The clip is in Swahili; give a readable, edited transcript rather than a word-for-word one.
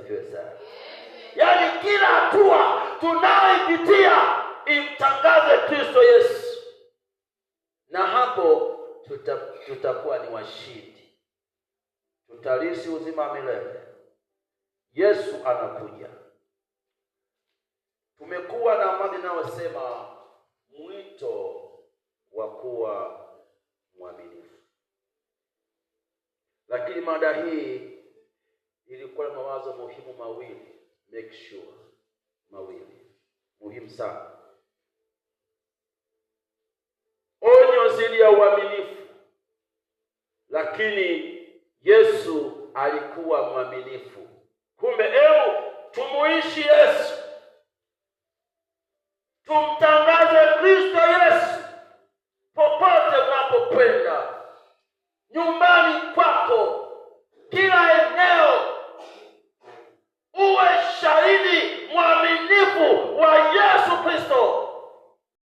asifiwe sana. Yaani kila hatua tunayoipitia imtangaze Kristo Yesu, na hapo tutakuwa ni washindi, tutalisi uzima milele. Yesu anakuja. Tumekuwa na mada inayosema mwito wa kuwa mwaminifu, lakini mada hii ilikuwa na mawazo muhimu mawili, make sure, mawili muhimu sana. Onyo dhidi ya uaminifu, lakini Yesu alikuwa mwaminifu. Kumbe tumuishi Yesu, tumtangaze Kristo Yesu popote unapokwenda, nyumbani kwako, kila